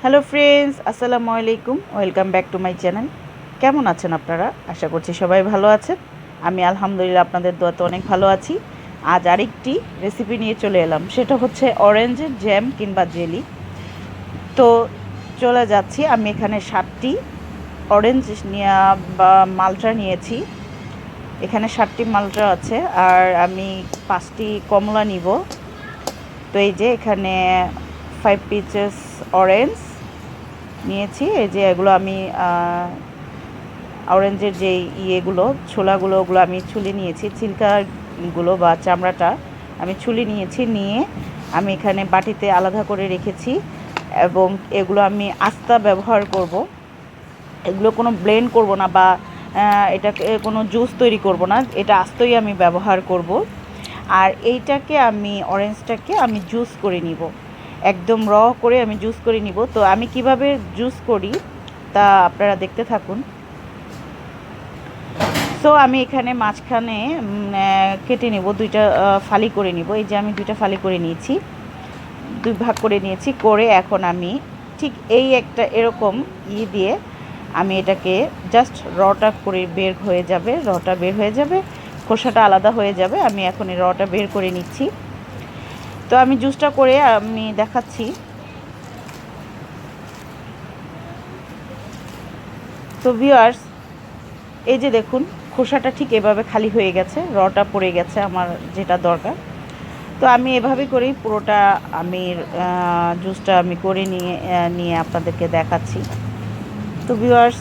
Hello friends, আসসালামু আলাইকুম। Welcome back to my channel. কেমন আছেন আপনারা? আশা করছি সবাই ভালো আছেন। আমি আলহামদুলিল্লাহ আপনাদের দোয়াতে অনেক ভালো আছি। আজ আরেকটি রেসিপি নিয়ে চলে এলাম, সেটা হচ্ছে অরেঞ্জের জ্যাম কিংবা জেলি। তো চলে যাচ্ছি। আমি এখানে 7টি অরেঞ্জ বা মালটা নিয়েছি। এখানে 7টি মালটা আছে, আর আমি 5টি কমলা নিব। তো এই যে এখানে 5 পিসেস অরেঞ্জ নিয়েছি। এই যে এগুলো আমি অরেঞ্জের যে ইয়েগুলো ছোলাগুলো, ওগুলো আমি ছুলে নিয়েছি। ছিলকাগুলো বা চামড়াটা আমি ছুলে নিয়েছি। নিয়ে আমি এখানে বাটিতে আলাদা করে রেখেছি, এবং এগুলো আমি আস্তা ব্যবহার করব। এগুলো কোনো ব্লেন্ড করব না, বা এটাকে কোনো জুস তৈরি করব না, এটা আস্তই আমি ব্যবহার করব। আর এইটাকে আমি অরেঞ্জটাকে আমি জুস করে নিব, একদম র করে আমি জুস করে নিব। তো আমি কিভাবে জুস করি তা আপনারা দেখতে থাকুন। তো আমি এখানে মাঝখানে কেটে নেব, দুইটা ফালি করে নিব। এই যে আমি দুইটা ফালি করে নিয়েছি, দুই ভাগ করে নিয়েছি। করে এখন আমি ঠিক এই একটা এরকম দিয়ে আমি এটাকে জাস্ট রটা করে রটা বের হয়ে যাবে, খোসাটা আলাদা হয়ে যাবে। আমি এখন এই রটা বের করে নিচ্ছি। তো আমি জুসটা করে আমি দেখাচ্ছি। তো ভিউয়ার্স, এই যে দেখুন, খোসাটা ঠিক এভাবে খালি হয়ে গেছে, রটা পড়ে গেছে আমার যেটা দরকার। তো আমি এভাবে করেই পুরোটা আমি জুসটা আমি করে নিয়ে আপনাদেরকে দেখাচ্ছি। তো ভিউয়ার্স,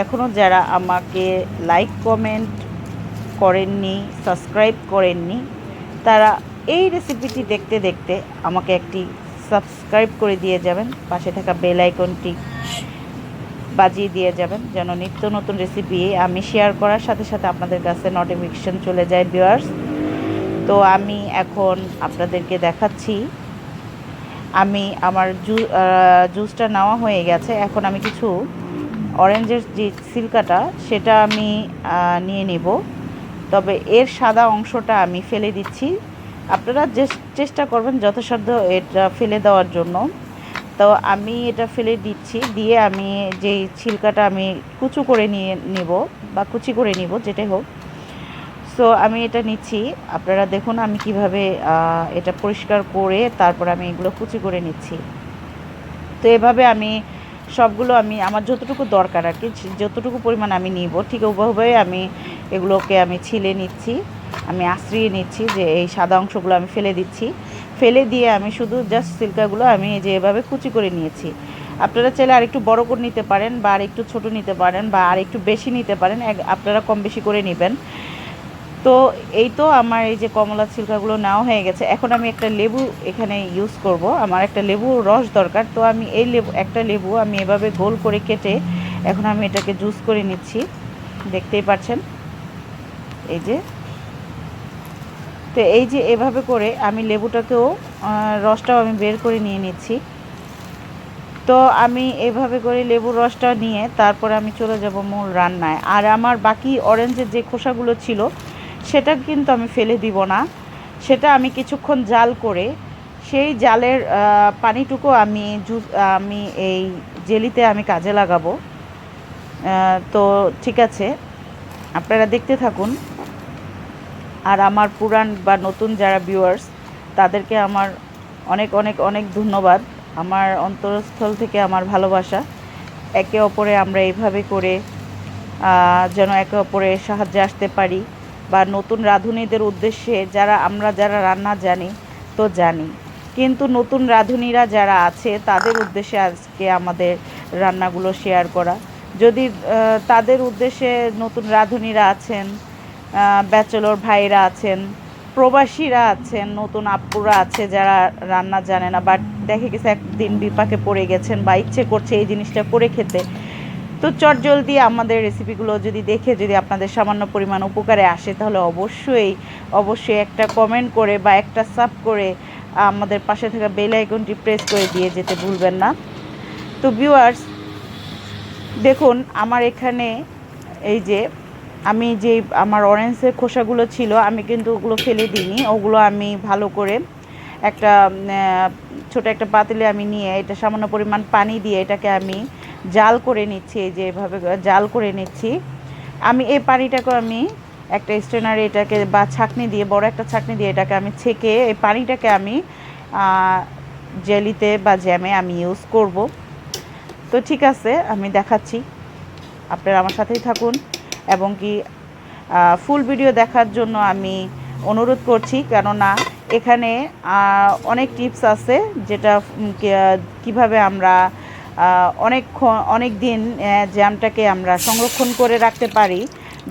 এখনও যারা আমাকে লাইক কমেন্ট করেননি, সাবস্ক্রাইব করেননি, তারা এই রেসিপিটি দেখতে দেখতে আমাকে একটি সাবস্ক্রাইব করে দিয়ে যাবেন। পাশে থাকা বেল আইকনটি বাজিয়ে দিয়ে যাবেন, যেন নিত্য নতুন রেসিপি আমি শেয়ার করার সাথে সাথে আপনাদের কাছে নোটিফিকেশন চলে যায় ভিউয়ার্স। তো আমি এখন আপনাদেরকে দেখাচ্ছি। আমি আমার জুসটা নেওয়া হয়ে গেছে। এখন আমি কিছু অরেঞ্জের যে সিল্কাটা সেটা আমি নিয়ে নেব, তবে এর সাদা অংশটা আমি ফেলে দিচ্ছি। আপনারা চেষ্টা করবেন যথাসাধ্য এটা ফেলে দেওয়ার জন্য। তো আমি এটা ফেলে দিচ্ছি, দিয়ে আমি যেই ছিলকাটা আমি কুচি করে নিব, বা কুচি করে নিব, যেটাই হোক। সো আমি এটা নিচ্ছি। আপনারা দেখুন আমি কিভাবে এটা পরিষ্কার করে তারপর আমি এগুলো কুচি করে নিচ্ছি। তো এভাবে আমি সবগুলো আমি আমার যতটুকু দরকার আর কি, যতটুকু পরিমাণ আমি নিব, ঠিক ওভাবে আমি এগুলোকে আমি ছিলে নিচ্ছি, আমি আশ্রিয়ে নিচ্ছি। যে এই সাদা অংশগুলো আমি ফেলে দিচ্ছি, ফেলে দিয়ে আমি শুধু জাস্ট সিল্কাগুলো আমি যে এভাবে কুচি করে নিয়েছি। আপনারা চাইলে আরেকটু বড় করে নিতে পারেন, বা আরেকটু ছোট নিতে পারেন, বা আরেকটু বেশি নিতে পারেন, আপনারা কম বেশি করে নেবেন। তো এই তো আমার এই যে কমলা ছিলকাগুলো নেওয়া হয়ে গেছে। এখন আমি একটা লেবু এখানে ইউজ করব, আমার একটা লেবু রস দরকার। তো আমি এই একটা লেবু আমি এভাবে গোল করে কেটে এখন আমি এটাকে জুস করে নিচ্ছি, দেখতেই পাচ্ছেন এই যে। তো এই যে এভাবে করে আমি লেবুটাকেও রসটাও আমি বের করে নিয়ে নিচ্ছি। তো আমি এভাবে করে লেবুর রসটা নিয়ে তারপরে আমি চলে যাব মূল রান্নায়। আর আমার বাকি অরেঞ্জের যে খোসাগুলো ছিল সেটা কিন্তু আমি ফেলে দিব না, সেটা আমি কিছুক্ষণ জাল করে সেই জালের পানিটুকু আমি এই জেলিতে আমি কাজে লাগাবো। তো ঠিক আছে, আপনারা দেখতে থাকুন। আর আমার পুরান বা নতুন যারা ভিউয়ার্স, তাদেরকে আমার অনেক অনেক অনেক ধন্যবাদ। আমার অন্তরস্থল থেকে আমার ভালোবাসা। একে অপরে আমরা এইভাবে করে যেন একে অপরের সাহায্যে আসতে পারি, বা নতুন রাঁধুনিদের উদ্দেশ্যে যারা রান্না জানি তো জানি, কিন্তু নতুন রাঁধুনিরা যারা আছে তাদের উদ্দেশ্যে আজকে আমাদের রান্নাগুলো শেয়ার করা। যদি তাদের উদ্দেশ্যে নতুন রাঁধুনিরা আছেন, ব্যাচেলর ভাইরা আছেন, প্রবাসীরা আছেন, নতুন আপুরা আছে যারা রান্না জানে না, বাট দেখে গেছে একদিন বিপাকে পড়ে গেছেন বা ইচ্ছে করছে এই জিনিসটা করে খেতে। তো চটজলদি আমাদের রেসিপিগুলো যদি দেখে যদি আপনাদের সামান্য পরিমাণ উপকারে আসে, তাহলে অবশ্যই একটা কমেন্ট করে বা একটা সাব করে আমাদের পাশে থাকা বেল আইকনটি প্রেস করে দিয়ে যেতে ভুলবেন না। তো ভিউয়ার্স দেখুন, আমার এখানে এই যে আমার অরেঞ্জের খোসাগুলো ছিল, আমি কিন্তু ওগুলো ফেলে দিইনি, ওগুলো আমি ভালো করে একটা ছোট একটা পাতিলে আমি নিয়ে এটা সামান্য পরিমাণ পানি দিয়ে এটাকে আমি জাল করে নিচ্ছি। এই যে এভাবে জাল করে নিচ্ছি। আমি এই পানিটাকে আমি একটা স্ট্রেনারে এটাকে বা ছাঁকনি দিয়ে, বড় একটা ছাঁকনি দিয়ে এটাকে আমি ছেঁকে এই পানিটাকে আমি জেলিতে বা জ্যামে আমি ইউজ করব। তো ঠিক আছে, আমি দেখাচ্ছি, আপনারা আমার সাথেই থাকুন এবং কি ফুল ভিডিও দেখার জন্য আমি অনুরোধ করছি, কেননা এখানে অনেক টিপস আছে যেটা কিভাবে আমরা অনেক দিন জ্যামটাকে আমরা সংরক্ষণ করে রাখতে পারি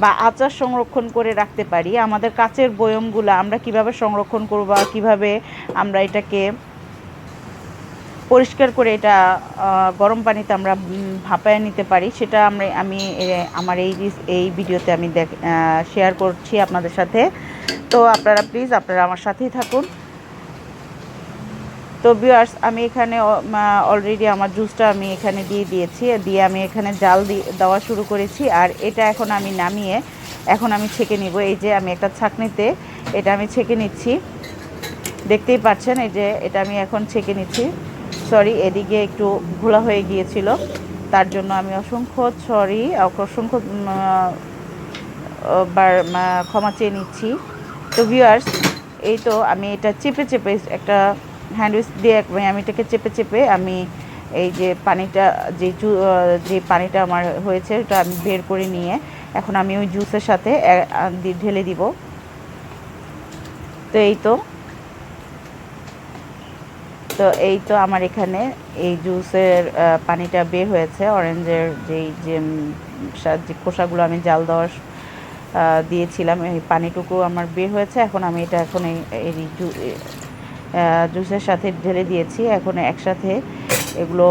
বা আচার সংরক্ষণ করে রাখতে পারি। আমাদের কাচের বয়মগুলো আমরা কিভাবে সংরক্ষণ করব বা কীভাবে আমরা এটাকে পরিষ্কার করে এটা গরম পানিতে আমরা ভাপায় নিতে পারি, সেটা আমি আমার এই ভিডিওতে আমি শেয়ার করছি আপনাদের সাথে। তো আপনারা প্লিজ আপনারা আমার সাথেই থাকুন। তো ভিউয়ার্স, আমি এখানে অলরেডি আমার জুসটা আমি এখানে দিয়ে দিয়েছি, দিয়ে আমি এখানে জাল দেওয়া শুরু করেছি। আর এটা এখন আমি নামিয়ে এখন আমি ছেঁকে নিব। এই যে আমি একটা ছাঁকনিতে এটা আমি ছেঁকে নিচ্ছি, দেখতেই পাচ্ছেন। এই যে এটা আমি এখন ছেঁকে নিচ্ছি। সরি, এদিকে একটু ঘোলা হয়ে গিয়েছিল, তার জন্য আমি অসংখ্য ক্ষমা চেয়ে নিচ্ছি। তো ভিউয়ার্স, এই তো আমি এটা চেপে একটা হ্যান্ডউইচ দিয়ে আমি এটাকে চেপে আমি এই যে পানিটা যে পানিটা আমার হয়েছে ওটা আমি বের করে নিয়ে এখন আমি ওই জুসের সাথে ঢেলে দিব। তো এই তো আমার এখানে এই জুসের পানিটা বের হয়েছে। অরেঞ্জের যে খোসাগুলো আমি জাল দেওয়ার দিয়েছিলাম, এই পানিটুকু আমার বের হয়েছে। এখন আমি এটা এই জুসের সাথে ঢেলে দিয়েছি। এখন একসাথে এগুলো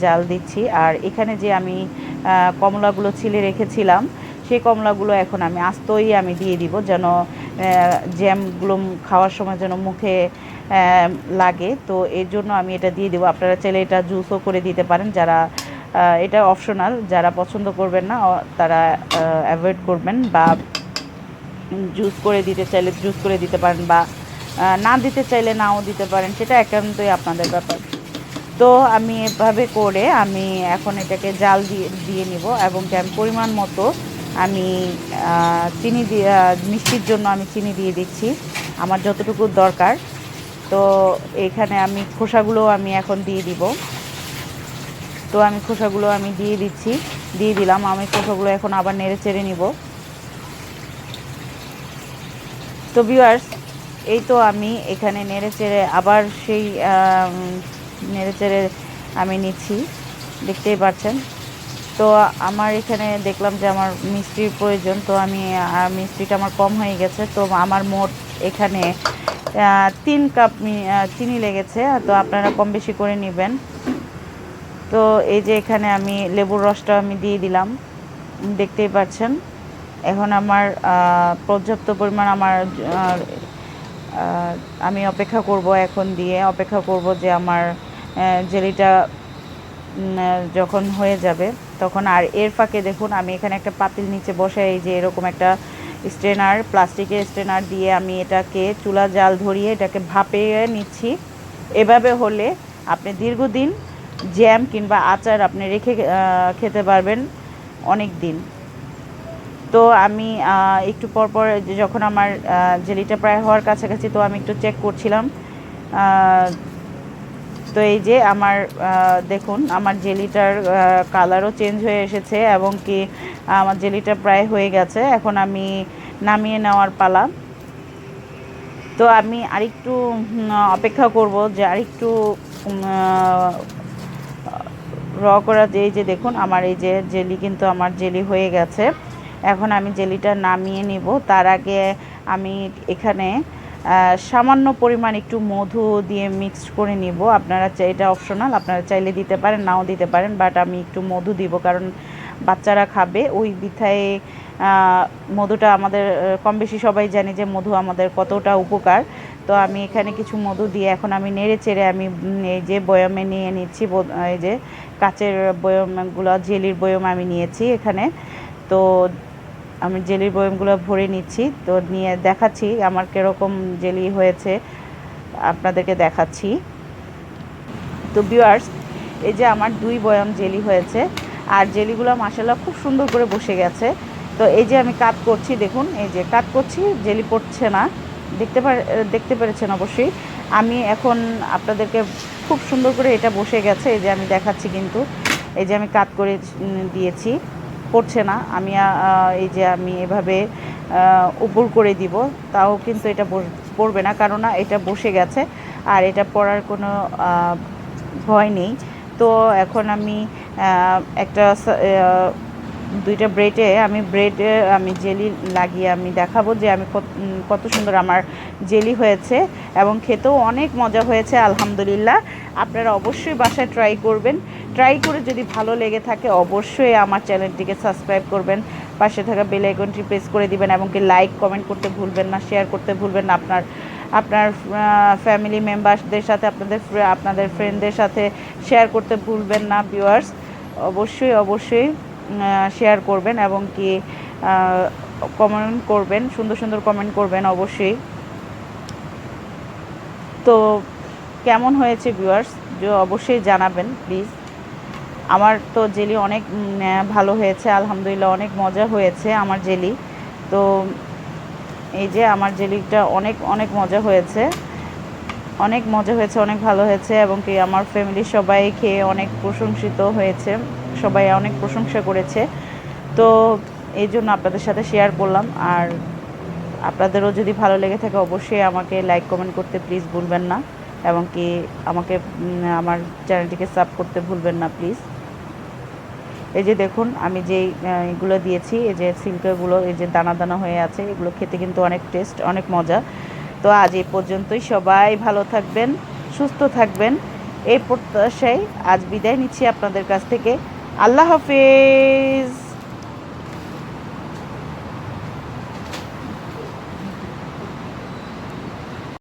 জাল দিচ্ছি। আর এখানে যে আমি কমলাগুলো ছিলে রেখেছিলাম, সেই কমলাগুলো এখন আমি আস্তই আমি দিয়ে দিব, যেন জ্যামগুলো খাওয়ার সময় যেন মুখে লাগে। তো এর জন্য আমি এটা দিয়ে দেবো। আপনারা চাইলে এটা জুসও করে দিতে পারেন, যারা এটা অপশনাল, যারা পছন্দ করবেন না তারা অ্যাভয়েড করবেন, বা জুস করে দিতে চাইলে জুস করে দিতে পারেন, বা না দিতে চাইলে নাও দিতে পারেন, সেটা একান্তই আপনাদের ব্যাপার। তো আমি এভাবে করে আমি এখন এটাকে জাল দিয়ে নিব এবং আমি পরিমাণ মতো আমি চিনি দিয়ে মিষ্টির জন্য আমি চিনি দিয়ে দিচ্ছি আমার যতটুকু দরকার। তো এখানে আমি খোসাগুলো আমি এখন দিয়ে দিব। তো আমি খোসাগুলো আমি দিয়ে দিলাম। আমি খোসাগুলো এখন আবার নেড়ে চেড়ে নিব। তো ভিউয়ার্স, এই তো আমি এখানে নেড়ে চেড়ে আবার সেই নেড়ে চেড়ে আমি নিচ্ছি, দেখতেই পাচ্ছেন। তো আমার এখানে দেখলাম যে আমার মিষ্টির প্রয়োজন, তো আমি মিষ্টিটা আমার কম হয়ে গেছে। তো আমার মোট এখানে 3 কাপ চিনি লেগেছে। তো আপনারা কম বেশি করে নেবেন। তো এই যে এখানে আমি লেবুর রসটা আমি দিয়ে দিলাম, দেখতেই পাচ্ছেন। এখন আমার পর্যাপ্ত পরিমাণ আমি অপেক্ষা করব যে আমার জেলিটা যখন হয়ে যাবে তখন। আর এর ফাঁকে দেখুন, আমি এখানে একটা পাতিল নিচে বসে এই যে এরকম একটা প্লাস্টিকের স্ট্রেনার দিয়ে আমি এটাকে চুলা জাল ধরিয়ে এটাকে ভাপিয়ে নিচ্ছি। এভাবে হলে আপনি দীর্ঘদিন জ্যাম কিংবা আচার আপনি রেখে খেতে পারবেন অনেক দিন। তো আমি একটু পরপর যখন আমার জেলিটা প্রায় হওয়ার কাছাকাছি, তো আমি একটু চেক করছিলাম। তো এই যে আমার দেখুন আমার জেলিটার কালারও চেঞ্জ হয়ে এসেছে এবং কি আমার জেলিটা প্রায় হয়ে গেছে। এখন আমি নামিয়ে নেওয়ার পালা। তো আমি আরেকটু অপেক্ষা করব যে আরেকটু করা। এই যে দেখুন আমার এই যে আমার জেলি হয়ে গেছে। এখন আমি জেলিটা নামিয়ে নিব। তার আগে আমি এখানে সামান্য পরিমাণ একটু মধু দিয়ে মিক্সড করে নিব। আপনারা এটা অপশনাল, আপনারা চাইলে দিতে পারেন, নাও দিতে পারেন, বাট আমি একটু মধু দিব, কারণ বাচ্চারা খাবে ওই বিথায়। মধুটা আমাদের কম বেশি সবাই জানি যে মধু আমাদের কতটা উপকার। তো আমি এখানে কিছু মধু দিয়ে এখন আমি নেড়ে চেড়ে আমি এই যে বয়ামে নিয়ে নিচ্ছি। এই যে কাচের বয়ামগুলো, জেলির বয়াম আমি নিয়েছি এখানে। তো আমি জেলির বয়ামগুলো ভরে নিচ্ছি, তো নিয়ে দেখাচ্ছি আমার কীরকম জেলি হয়েছে। আপনাদেরকে দেখাচ্ছি। তো ভিউয়ার্স, এই যে আমার 2 বয়াম জেলি হয়েছে, আর জেলিগুলো মাশাআল্লাহ খুব সুন্দর করে বসে গেছে। তো এই যে আমি কাট করছি, দেখুন এই যে কাট করছি, জেলি পড়ছে না, দেখতে পেরেছেন অবশ্যই। আমি এখন আপনাদেরকে খুব সুন্দর করে এটা বসে গেছে, এই যে আমি দেখাচ্ছি, কিন্তু এই যে আমি কাট করে দিয়েছি, পড়ছে না। আমি এই যে আমি এভাবে উপর করে দিব, তাও কিন্তু এটা পড়বে না, কারণ এটা বসে গেছে আর এটা পড়ার কোনো ভয় নেই। তো এখন আমি একটা 2টা ব্রেডে আমি জেলি লাগিয়ে আমি দেখাবো যে আমি কত সুন্দর আমার জেলি হয়েছে, এবং খেতেও অনেক মজা হয়েছে আলহামদুলিল্লাহ। আপনারা অবশ্যই বাসায় ট্রাই করবেন। ট্রাই করে যদি ভালো লেগে থাকে অবশ্যই আমার চ্যানেলটিকে সাবস্ক্রাইব করবেন, পাশে থাকা বেল আইকনটি প্রেস করে দিবেন, এবং কি লাইক কমেন্ট করতে ভুলবেন না, শেয়ার করতে ভুলবেন না। আপনার ফ্যামিলি মেম্বারসদের সাথে, আপনাদের ফ্রেন্ডদের সাথে শেয়ার করতে ভুলবেন না ভিউয়ার্স। অবশ্যই শেয়ার করবেন, এবং কি কমেন্ট করবেন, সুন্দর সুন্দর কমেন্ট করবেন অবশ্যই। তো কেমন হয়েছে ভিউয়ার্স অবশ্যই জানাবেন প্লিজ। আমার তো জেলি অনেক ভালো হয়েছে আলহামদুলিল্লাহ, অনেক মজা হয়েছে আমার জেলি। তো এই যে আমার জেলিটা অনেক অনেক মজা হয়েছে, অনেক ভালো হয়েছে, এবং কি আমার ফ্যামিলির সবাই খেয়ে অনেক প্রশংসিত হয়েছে, সবাই অনেক প্রশংসা করেছে। তো এই জন্য আপনাদের সাথে শেয়ার করলাম। আর আপনাদেরও যদি ভালো লেগে থাকে অবশ্যই আমাকে লাইক কমেন্ট করতে প্লিজ ভুলবেন না, এবং কি আমাকে আমার চ্যানেলটিকে সাবস্ক্রাইব করতে ভুলবেন না প্লিজ। এই যে দেখুন আমি যেই এগুলো দিয়েছি, এই যে সিল্কগুলো এই যে দানা দানা হয়ে আছে, এগুলো খেতে কিন্তু অনেক টেস্ট, অনেক মজা। তো আজ এই পর্যন্তই, সবাই ভালো থাকবেন, সুস্থ থাকবেন, এই প্রত্যাশায় আজ বিদায় নিচ্ছি আপনাদের কাছ থেকে। আল্লাহ হাফেজ।